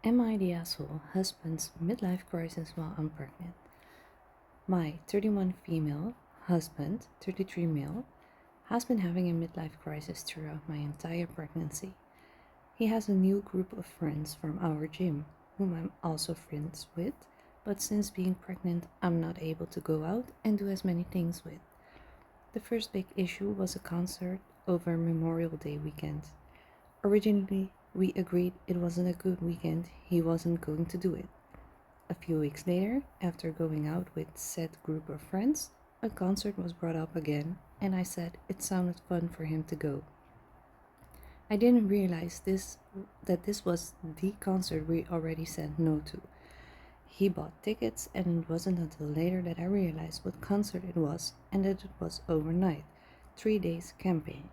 Am I the asshole husband's midlife crisis while I'm pregnant? My 31 female husband, 33 male, has been having a midlife crisis throughout my entire pregnancy. He has a new group of friends from our gym, whom I'm also friends with, but since being pregnant, I'm not able to go out and do as many things with. The first big issue was a concert over Memorial Day weekend. Originally, we agreed it wasn't a good weekend, he wasn't going to do it. A few weeks later, after going out with said group of friends, a concert was brought up again, and I said it sounded fun for him to go. I didn't realize this was the concert we already said no to. He bought tickets, and it wasn't until later that I realized what concert it was and that it was overnight, 3 days camping.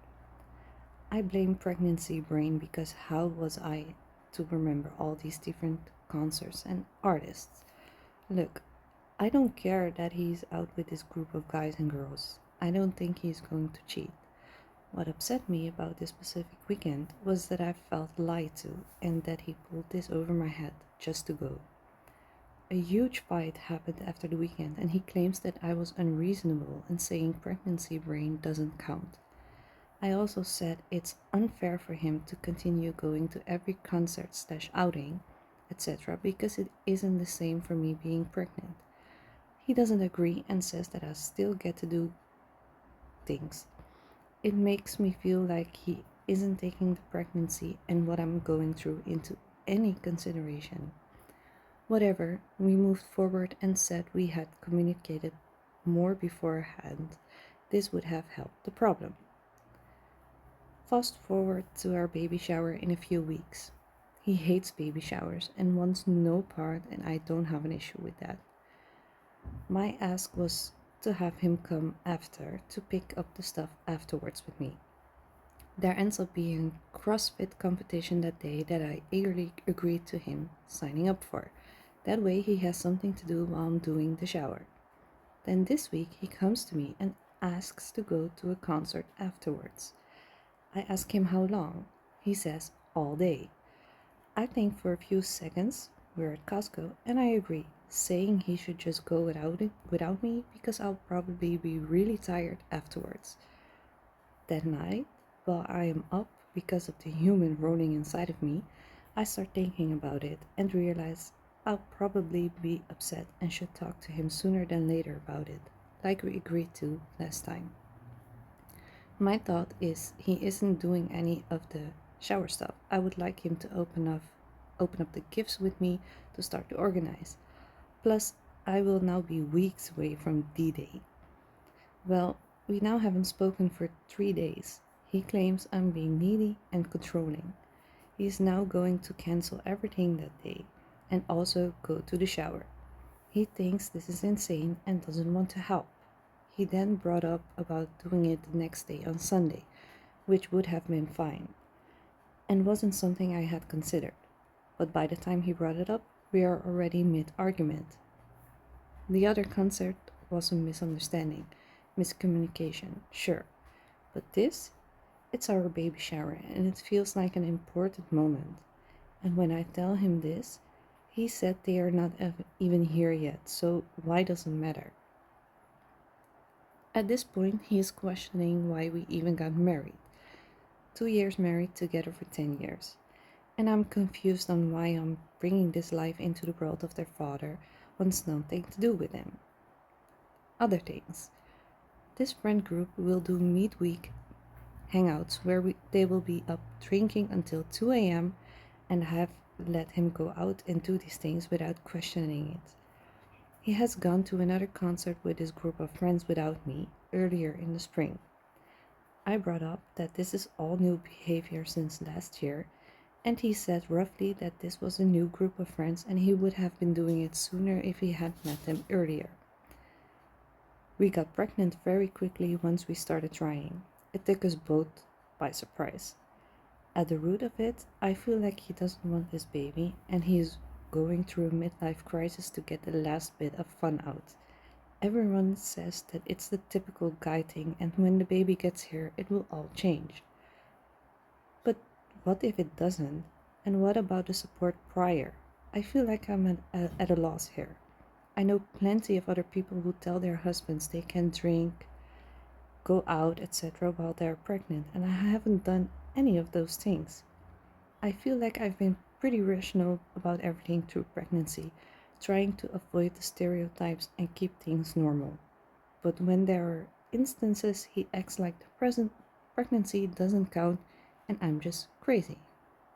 I blame pregnancy brain because how was I to remember all these different concerts and artists? Look, I don't care that he's out with this group of guys and girls. I don't think he's going to cheat. What upset me about this specific weekend was that I felt lied to and that he pulled this over my head just to go. A huge fight happened after the weekend, and he claims that I was unreasonable in saying pregnancy brain doesn't count. I also said it's unfair for him to continue going to every concert slash outing, etc., because it isn't the same for me being pregnant. He doesn't agree and says that I still get to do things. It makes me feel like he isn't taking the pregnancy and what I'm going through into any consideration. Whatever, we moved forward and said we had communicated more beforehand. This would have helped the problem. Fast forward to our baby shower in a few weeks. He hates baby showers and wants no part, and I don't have an issue with that. My ask was to have him come after to pick up the stuff afterwards with me. There ends up being a CrossFit competition that day that I eagerly agreed to him signing up for. That way he has something to do while I'm doing the shower. Then this week he comes to me and asks to go to a concert afterwards. I ask him how long. He says all day. I think for a few seconds. We're at Costco and I agree, saying he should just go without me because I'll probably be really tired afterwards. That night, while I am up because of the human rolling inside of me, I start thinking about it and realize I'll probably be upset and should talk to him sooner than later about it, like we agreed to last time. My thought is he isn't doing any of the shower stuff. I would like him to open up the gifts with me to start to organize. Plus, I will now be weeks away from D-Day. Well, we now haven't spoken for 3 days. He claims I'm being needy and controlling. He is now going to cancel everything that day and also go to the shower. He thinks this is insane and doesn't want to help. He then brought up about doing it the next day on Sunday, which would have been fine, and wasn't something I had considered. But by the time he brought it up, we are already mid-argument. The other concert was a misunderstanding, miscommunication, sure. But this, it's our baby shower and it feels like an important moment. And when I tell him this, he said they are not even here yet, so why doesn't matter? At this point, he is questioning why we even got married. 2 years married together for 10 years. And I'm confused on why I'm bringing this life into the world of their father wants nothing to do with him. Other things. This friend group will do midweek hangouts where they will be up drinking until 2 a.m. and have let him go out and do these things without questioning it. He has gone to another concert with his group of friends without me earlier in the spring. I brought up that this is all new behavior since last year, and he said roughly that this was a new group of friends and he would have been doing it sooner if he had met them earlier. We got pregnant very quickly once we started trying. It took us both by surprise. At the root of it, I feel like he doesn't want this baby and he is going through a midlife crisis to get the last bit of fun out. Everyone says that it's the typical guy thing and when the baby gets here, it will all change. But what if it doesn't? And what about the support prior? I feel like at a loss here. I know plenty of other people who tell their husbands they can drink, go out, etc. while they're pregnant, and I haven't done any of those things. I feel like I've been pretty rational about everything through pregnancy, trying to avoid the stereotypes and keep things normal. But when there are instances he acts like the present pregnancy doesn't count and I'm just crazy.